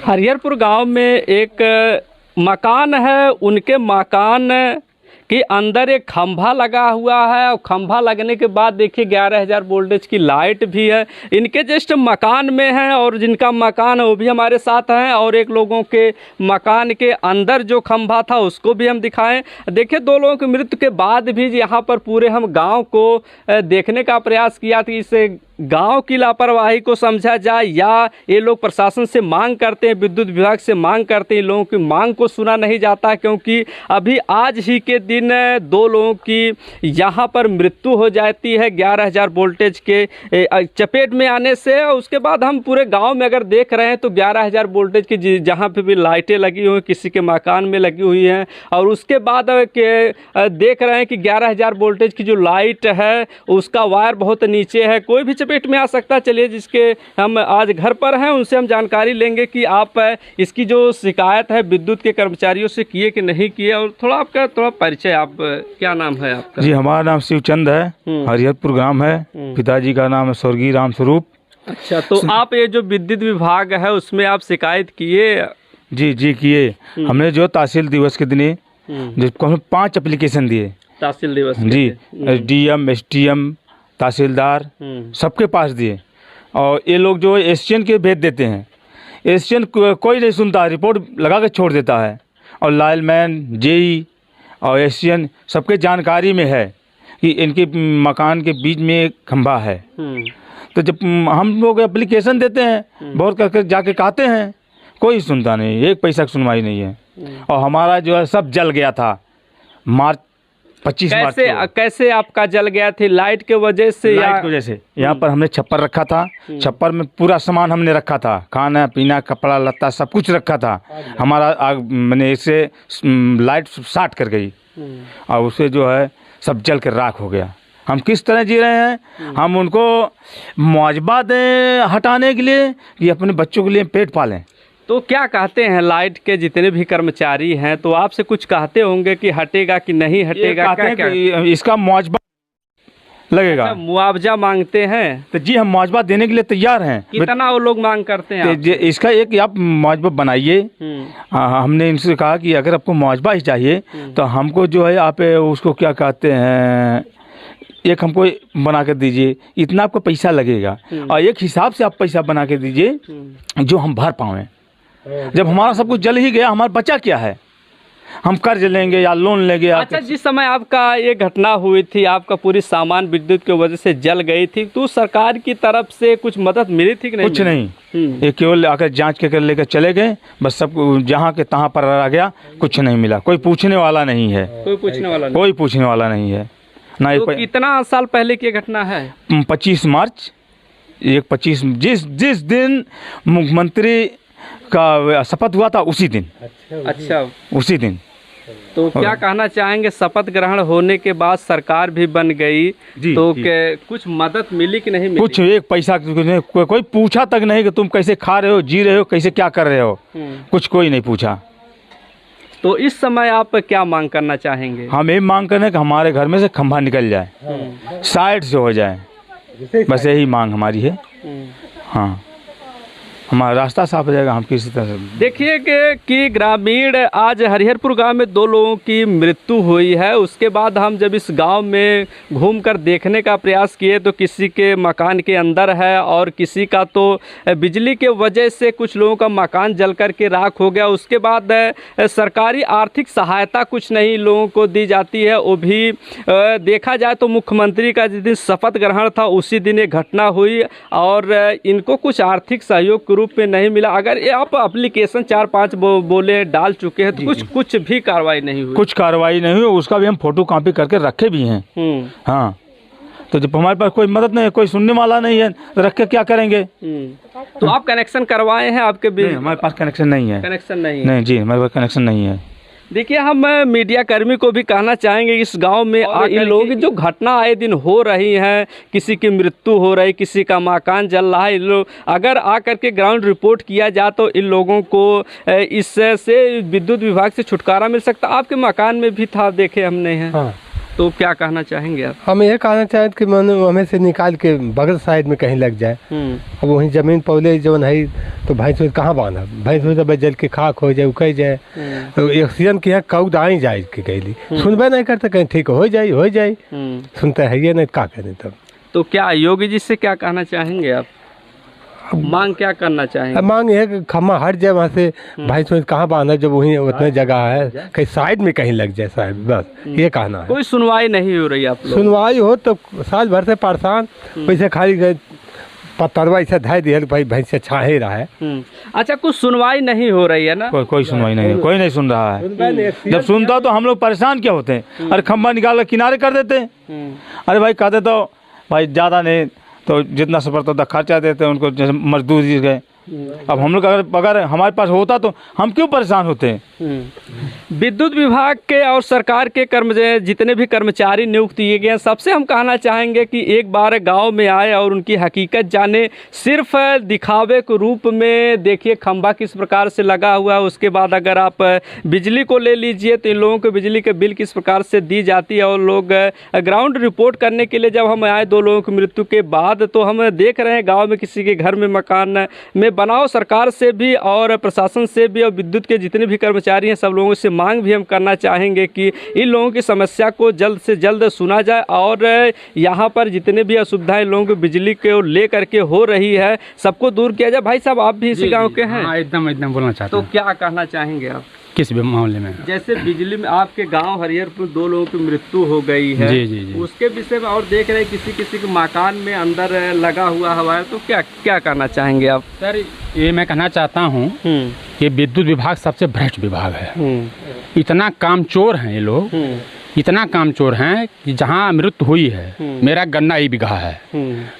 हरिहरपुर गांव में एक मकान है, उनके मकान के अंदर एक खंभा लगा हुआ है और खंभा लगने के बाद देखिए 11,000 वोल्टेज की लाइट भी है। इनके जस्ट मकान में है और जिनका मकान है वो भी हमारे साथ हैं और एक लोगों के मकान के अंदर जो खंभा था उसको भी हम दिखाएं। देखिए 2 लोगों की मृत्यु के बाद भी यहाँ पर पूरे हम गांव को देखने का प्रयास किया कि इस गांव की लापरवाही को समझा जाए या ये लोग प्रशासन से मांग करते हैं, विद्युत विभाग से मांग करते हैं। इन लोगों की मांग को सुना नहीं जाता क्योंकि अभी आज ही के दिन 2 लोगों की यहाँ पर मृत्यु हो जाती है 11,000 वोल्टेज के चपेट में आने से। उसके बाद हम पूरे गांव में अगर देख रहे हैं तो 11,000 वोल्टेज की जहाँ पे भी लाइटें लगी हुई हैं किसी के मकान में लगी हुई हैं और उसके बाद देख रहे हैं कि 11,000 वोल्टेज की जो लाइट है उसका वायर बहुत नीचे है, कोई भी चपेट में आ सकता। चलिए जिसके हम आज घर पर हैं उनसे हम जानकारी लेंगे कि आप इसकी जो शिकायत है विद्युत के कर्मचारियों से किए कि नहीं किए और थोड़ा आपका परिचय, आप क्या नाम है आपका? जी हमारा नाम शिवचंद है, हरिहरपुर ग्राम है, पिताजी का नाम है स्वर्गीय राम स्वरूप। अच्छा, तो आप ये जो विद्युत विभाग है उसमें आप शिकायत किए? जी किए। हमने जो तहसील दिवस के दिन जिसको हम 5 एप्लीकेशन दिए तहसील दिवस जी, SDM STM तहसीलदार सबके पास दिए और ये लोग जो एसडीएम के भेज देते हैं, एसडीएम कोई नहीं सुनता, रिपोर्ट लगा के छोड़ देता है और लाइनमैन जेई और एसडीएम सबके जानकारी में है कि इनके मकान के बीच में एक खंभा है। तो जब हम लोग एप्लीकेशन देते हैं बहुत करके जाके कहते हैं, कोई सुनता नहीं, 1 पैसा की सुनवाई नहीं है। और हमारा जो है सब जल गया था मार्च 25 मार्च को। कैसे आपका जल गया थी? लाइट के वजह से? लाइट की वजह से। यहाँ पर हमने छप्पर रखा था, छप्पर में पूरा सामान हमने रखा था, खाना पीना कपड़ा लत्ता सब कुछ रखा था। हमारा आग मैंने इससे लाइट शॉर्ट कर गई और उसे जो है सब जल कर राख हो गया। हम किस तरह जी रहे हैं? हम उनको मुआवजा दें हटाने के लिए कि अपने बच्चों के लिए पेट पालें। तो क्या कहते हैं लाइट के जितने भी कर्मचारी हैं, तो आपसे कुछ कहते होंगे कि हटेगा कि नहीं हटेगा? क्या इसका मुआवजा लगेगा? अच्छा, मुआवजा मांगते हैं? तो जी हम मुआवजा देने के लिए तैयार हैं। कितना वो लोग मांग करते हैं? इसका एक आप मुआवजा बनाइए। हमने इनसे कहा कि अगर आपको मुआवजा ही चाहिए तो हमको जो है आप उसको क्या कहते हैं, एक हमको बना कर दीजिए, इतना आपको पैसा लगेगा और एक हिसाब से आप पैसा बना के दीजिए जो हम भर पाएँ। जब हमारा सब कुछ जल ही गया, हमारा बचा क्या है? हम कर्ज लेंगे या लोन लेंगे? अच्छा, जिस समय आपका ये घटना हुई थी, आपका पूरी सामान विद्युत की वजह से जल गई थी, तो सरकार की तरफ से कुछ मदद मिली थी कि नहीं? कुछ नहीं, ये केवल आकर जांच के कर लेकर चले गए, बस सब जहाँ के तहाँ पर रह गया, कुछ नहीं मिला। कोई पूछने वाला नहीं है, कोई पूछने वाला नहीं है ना। तो कितना साल पहले की घटना है? 25 मार्च 25 जिस दिन मुख्यमंत्री का शपथ हुआ था उसी दिन। अच्छा, उसी दिन। तो क्या कहना चाहेंगे, शपथ ग्रहण होने के बाद सरकार भी बन गई तो कुछ मदद मिली कि नहीं मिली? कुछ 1 पैसा कोई पूछा तक नहीं कि तुम कैसे खा रहे हो, जी रहे हो, कैसे क्या कर रहे हो, कुछ कोई नहीं पूछा। तो इस समय आप क्या मांग करना चाहेंगे? हम ये मांग करने कि हमारे घर में से खंभा निकल जाए, साइड से हो जाए, बस यही मांग हमारी है। हाँ, हमारा रास्ता साफ हो जाएगा। हम किसी तरह देखिए कि ग्रामीण आज हरिहरपुर गांव में 2 लोगों की मृत्यु हुई है। उसके बाद हम जब इस गांव में घूमकर देखने का प्रयास किए तो किसी के मकान के अंदर है और किसी का तो बिजली के वजह से कुछ लोगों का मकान जल कर के राख हो गया। उसके बाद सरकारी आर्थिक सहायता कुछ नहीं लोगों को दी जाती है। वो भी देखा जाए तो मुख्यमंत्री का जिस दिन शपथ ग्रहण था उसी दिन ये घटना हुई और इनको कुछ आर्थिक सहयोग रूप में नहीं मिला। अगर ये आप एप्लीकेशन 4-5 बोले डाल चुके हैं तो कुछ भी कार्रवाई नहीं हुई? कुछ कार्रवाई नहीं हुई, उसका भी हम फोटो कॉपी करके रखे भी हैं। हाँ, तो जब हमारे पास कोई मदद नहीं है, कोई सुनने वाला नहीं है, तो रख के क्या करेंगे? तो आप कनेक्शन करवाए हैं आपके भी? हमारे पास कनेक्शन नहीं है। कनेक्शन नहीं? नहीं जी, हमारे पास कनेक्शन नहीं है। देखिए, हम मीडिया कर्मी को भी कहना चाहेंगे इस गांव में आगे लोग जो घटना आए दिन हो रही हैं, किसी की मृत्यु हो रही, किसी का मकान जल रहा है, लोग अगर आकर के ग्राउंड रिपोर्ट किया जाए तो इन लोगों को इससे विद्युत विभाग से छुटकारा मिल सकता। आपके मकान में भी था, देखे हमने हैं। हाँ, तो क्या कहना चाहेंगे आप? हम ये कहना चाहें कि हमें से निकाल के बगल साइड में कहीं लग जाए। अब वहीं जमीन पौले जो है तो भैंस कहाँ बांधा, भैंस तो जल के खाक हो जाए, उकई जाए, तो एक्सीडेंट की है कौद आई जाए कि कहली सुनबे नहीं करते, कहीं ठीक हो जाए सुनते है ये नहीं, क्या करें तब। तो क्या योगी जी से क्या कहना चाहेंगे आप? मांग क्या करना चाहेंगे? मांग है कि खम्मा हट जाए वहाँ से, भैंस कहाँ बांधा जब वहीं उतने जगह है, कहीं साइड में कहीं लग जाए साहब, बस ये कहना है। कोई सुनवाई नहीं हो रही आप लोग? सुनवाई हो तो साल भर से परेशान, वैसे खाली पत्थरवा ऐसा धाय दिया भाई भैंस से छा ही रहा है। अच्छा, कुछ सुनवाई नहीं हो रही है ना? कोई सुनवाई नहीं है, कोई नहीं सुन रहा है। जब सुनता तो हम लोग परेशान क्या होते हैं, अरे खम्बा निकाल कर किनारे कर देते हैं। अरे भाई कहते तो भाई ज़्यादा नहीं तो जितना से पड़ता था खर्चा देते हैं उनको, जैसे मजदूर जी गए। अब हम लोग अगर हमारे पास होता तो हम क्यों परेशान होते हैं? विद्युत विभाग के और सरकार के जितने भी कर्मचारी नियुक्त किए गए हैं, सबसे हम कहना चाहेंगे कि एक बार गांव में आए और उनकी हकीकत जाने। सिर्फ दिखावे के रूप में देखिए खंभा किस प्रकार से लगा हुआ है, उसके बाद अगर आप बिजली को ले लीजिए तो इन लोगों को बिजली के बिल किस प्रकार से दी जाती है। और लोग ग्राउंड रिपोर्ट करने के लिए जब हम आए 2 लोगों की मृत्यु के बाद, तो हम देख रहे हैं गाँव में किसी के घर में मकान में बनाओ। सरकार से भी और प्रशासन से भी और विद्युत के जितने भी कर्मचारी हैं, सब लोगों से मांग भी हम करना चाहेंगे कि इन लोगों की समस्या को जल्द से जल्द सुना जाए और यहाँ पर जितने भी असुविधाएं लोगों को बिजली को लेकर के हो रही है, सबको दूर किया जाए। भाई साहब, आप भी इसी गाँव के हैं? हाँ, एकदम बोलना चाहता हूँ। तो क्या कहना चाहेंगे आप? किस मामले में? जैसे बिजली में आपके गांव हरिहरपुर 2 लोगों की मृत्यु हो गई है, जी। उसके उसके विषय में और देख रहे हैं किसी के मकान में अंदर लगा हुआ है, तो क्या कहना चाहेंगे आप? सर, ये मैं कहना चाहता हूँ कि विद्युत विभाग सबसे भ्रष्ट विभाग है। इतना कामचोर हैं ये लोग, इतना कामचोर हैं कि जहाँ मृत्यु हुई है, मेरा गन्ना 1 बीघा है,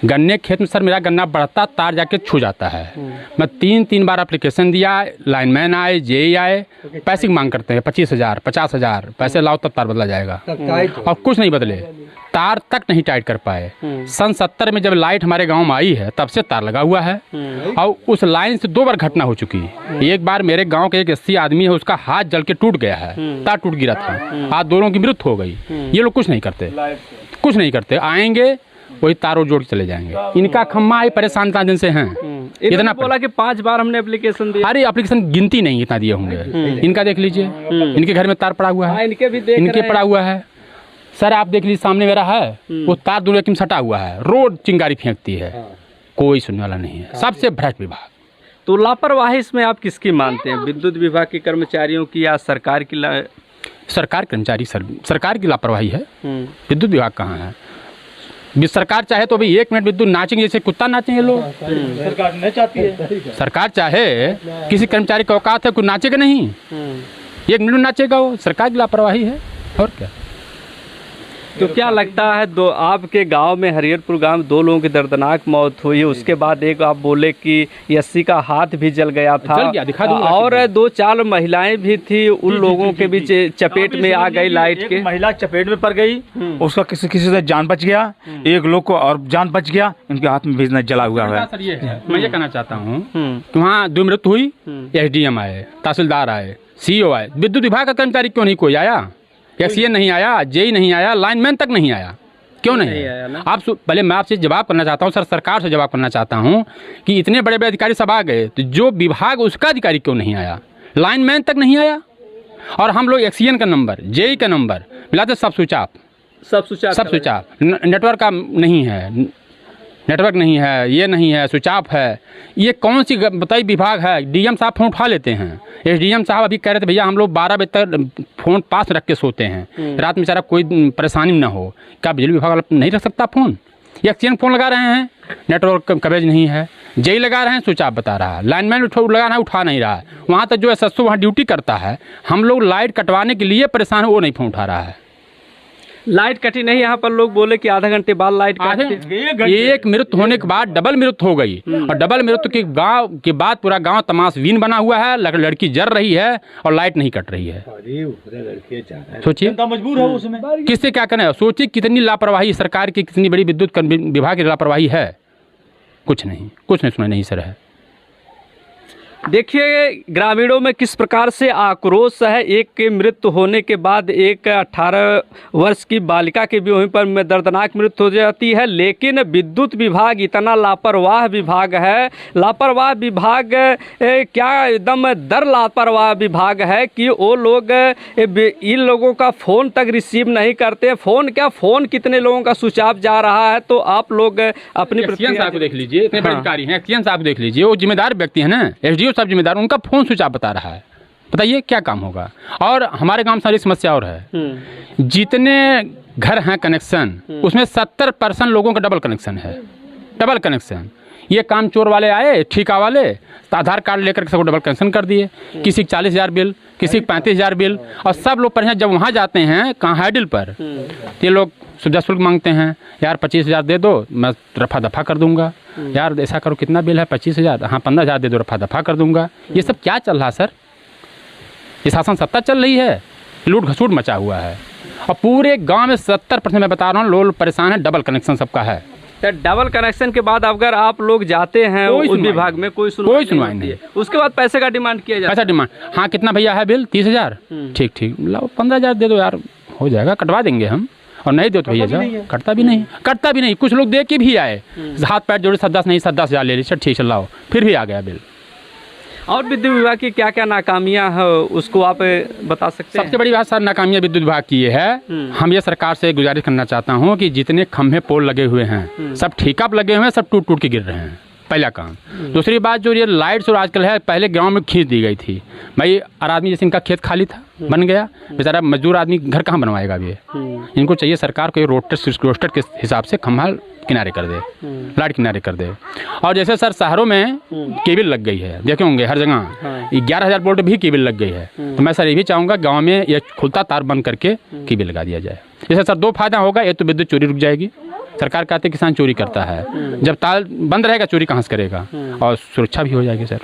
गन्ने खेत में सर मेरा गन्ना बढ़ता तार जाके छू जाता है। मैं 3 बार एप्लीकेशन दिया, लाइनमैन आए, जेई आए, पैसे की मांग करते हैं 25,000 50,000 पैसे लाओ तब तार बदला जाएगा, और कुछ नहीं बदले, तार तक नहीं टाइट कर पाए। सन 70 में जब लाइट हमारे गांव में आई है तब से तार लगा हुआ है, और उस लाइन से 2 बार घटना हो चुकी है। एक बार मेरे गांव के एक 80 आदमी है, उसका हाथ जल के टूट गया है, तार टूट गिरा था, आज 2 लोगों की मृत्यु हो गई। ये लोग कुछ नहीं करते, आएंगे वही तारों जोड़ के चले जाएंगे। इनका खम्मा ही परेशान था दिन से हैं। इतना बोला कि 5 बार हमने एप्लीकेशन दिया। अरे एप्लीकेशन गिनती नहीं इतना दिए होंगे। इनका देख लीजिए, इनके घर में तार पड़ा हुआ है, इनके पड़ा हुआ है। सर आप देख लीजिए, सामने मेरा है, वो तार दूर में सटा हुआ है, रोड चिंगारी फेंकती है, कोई सुनने वाला नहीं है। सबसे भ्रष्ट विभाग। तो लापरवाही इसमें आप किसकी मानते हैं, विद्युत विभाग के कर्मचारियों की या सरकार की? सरकार कर्मचारी, सरकार की लापरवाही है। विद्युत विभाग कहाँ है? सरकार चाहे तो अभी 1 मिनट विद्युत नाचेंगे जैसे कुत्ता नाचेंगे लोग। सरकार नहीं चाहती है। सरकार चाहे किसी कर्मचारी का औकात है, कुछ नाचेगा नहीं, 1 मिनट नाचेगा वो। सरकार की लापरवाही है और क्या। तो क्या लगता है, आपके गांव में हरिहरपुर गांव में 2 लोगों की दर्दनाक मौत हुई है, उसके बाद एक आप बोले कि यस्सी का हाथ भी जल गया था, और 2-4 महिलाएं भी थी, उन लोगों के बीच चपेट में आ गई लाइट के। महिला चपेट में पड़ गई, उसका किसी से जान बच गया, 1 लोग को और जान बच गया, इनके हाथ में भी जला हुआ है। मैं ये कहना चाहता हूँ कि वहाँ 2 मृत्यु हुई, SDM आए, तहसीलदार आए, CO आए, विद्युत विभाग का कर्मचारी क्यों नहीं कोई आया? एक्सीएन नहीं आया, जेई नहीं आया, लाइनमैन तक नहीं आया, क्यों नहीं आया? आप पहले मैं आपसे जवाब करना चाहता हूँ सर, सरकार से जवाब करना चाहता हूँ कि इतने बड़े बड़े अधिकारी सब आ गए, तो जो विभाग उसका अधिकारी क्यों नहीं आया? लाइनमैन तक नहीं आया। और हम लोग एक्सीएन का नंबर, जेई का नंबर मिलाते, सब स्विच ऑफ, नेटवर्क का नहीं है, नेटवर्क नहीं है, ये नहीं है, स्विच ऑफ है। ये कौन सी बताइए विभाग है? डीएम साहब फ़ोन उठा लेते हैं। SDM साहब अभी कह रहे थे भैया हम लोग 12 बजे तक फ़ोन पास रख के सोते हैं, रात में बेचारा कोई परेशानी ना हो। क्या बिजली विभाग वाला नहीं रख सकता फ़ोन? एक्सीएन फ़ोन लगा रहे हैं, नेटवर्क कवरेज नहीं है, जेई लगा रहे हैं, स्विच ऑफ बता रहा है, लाइनमैन लगा रहा है, उठा नहीं रहा है। वहाँ तक जो SSO वहाँ ड्यूटी करता है, हम लोग लाइट कटवाने के लिए परेशान है, वो नहीं फ़ोन उठा रहा है। लाइट कटी नहीं, यहाँ पर लोग बोले कि आधा घंटे बाद लाइट कटी। एक मृत्यु होने के बाद डबल मृत्यु हो गई, और डबल मृत्यु के गांव के बाद पूरा गांव तमाशबीन बना हुआ है, लड़की जर रही है और लाइट नहीं कट रही है। सोचिए मजबूर है उसमें, किससे क्या करना है? सोचिए कितनी लापरवाही सरकार की, कितनी बड़ी विद्युत विभाग की लापरवाही है। कुछ नहीं सुना नहीं सर है। देखिए ग्रामीणों में किस प्रकार से आक्रोश है। एक की मृत्यु होने के बाद एक 18 वर्ष की बालिका की भी वहीं पर दर्दनाक मृत्यु हो जाती है, लेकिन विद्युत विभाग इतना लापरवाह विभाग है। लापरवाह विभाग क्या एकदम दर लापरवाह विभाग है कि वो लोग इन लोगों का फ़ोन तक रिसीव नहीं करते। फ़ोन क्या, फ़ोन कितने लोगों का स्विच ऑफ जा रहा है। तो आप लोग अपनी साहब को देख लीजिए, इतने बड़े अधिकारी हैं, एक्सीएन साहब देख लीजिए, वो जिम्मेदार व्यक्ति है ना, एसडीओ साहब जिम्मेदार, उनका फोन स्विच ऑफ बता रहा है। बताइए क्या काम होगा। और हमारे गांव में सारी समस्या और है, जितने घर हैं कनेक्शन उसमें 70% लोगों का डबल कनेक्शन है, डबल कनेक्शन। ये काम चोर वाले आए, ठेका वाले, आधार कार्ड लेकर सबको डबल कनेक्शन कर दिए। किसी 40,000 बिल, किसी 35,000 बिल, और सब लोग परेशान। जब वहाँ जाते हैं कहाँ हैडिल पर, ये लोग सुविधा शुल्क मांगते हैं, यार 25,000 दे दो, मैं रफा दफा कर दूंगा। यार ऐसा करो, कितना बिल है, 25,000, हाँ 15,000 दे दो, रफा दफा कर दूंगा। ये सब क्या चल रहा है सर? ये शासन सत्ता चल रही है, लूट घसूट मचा हुआ है। और पूरे गांव में 70% मैं बता रहा हूँ लोग परेशान है, डबल कनेक्शन सबका है। तो डबल कनेक्शन के बाद अगर आप लोग जाते हैं उस विभाग में, कोई सुनवाई नहीं है। उसके बाद पैसे का डिमांड किया जाता है। पैसा डिमांड, हाँ कितना भैया है बिल, 30,000, ठीक ठीक, लाओ 15,000 दे दो यार, हो जाएगा, कटवा देंगे हम। और नहीं दो तो भैया जाओ, कटता भी नहीं। कुछ लोग दे के भी आए, हाथ पैर जोड़े, 10,000 ले ली, सर ठीक है लाओ, फिर भी आ गया बिल। और विद्युत विभाग की क्या क्या नाकामियां हैं उसको आप बता सकते हैं? सबसे बड़ी बात सर नाकामियां विद्युत विभाग की ये है, हम ये सरकार से गुजारिश करना चाहता हूँ कि जितने खंभे पोल लगे हुए हैं सब ठीका पे लगे हुए हैं, सब टूट टूट के गिर रहे हैं, पहला काम। दूसरी बात जो ये लाइट्स और आजकल है, पहले गांव में खींच दी गई थी भाई, हर आदमी जैसे इनका खेत खाली था बन गया, बेचारा मजदूर आदमी घर कहाँ बनवाएगा अभी। इनको चाहिए सरकार को ये रोस्टर के हिसाब से खंभा किनारे कर दे, लाइट किनारे कर दे। और जैसे सर शहरों में केबल लग गई है, देखे होंगे हर जगह 11,000 वोल्ट भी केबल लग गई है। तो मैं सर ये भी चाहूँगा गांव में ये खुलता तार बंद करके केबल लगा दिया जाए। जैसे सर दो फायदा होगा, एक तो विद्युत चोरी रुक जाएगी, सरकार कहते किसान चोरी करता है, जब तार बंद रहेगा चोरी कहाँ से करेगा, और सुरक्षा भी हो जाएगी सर।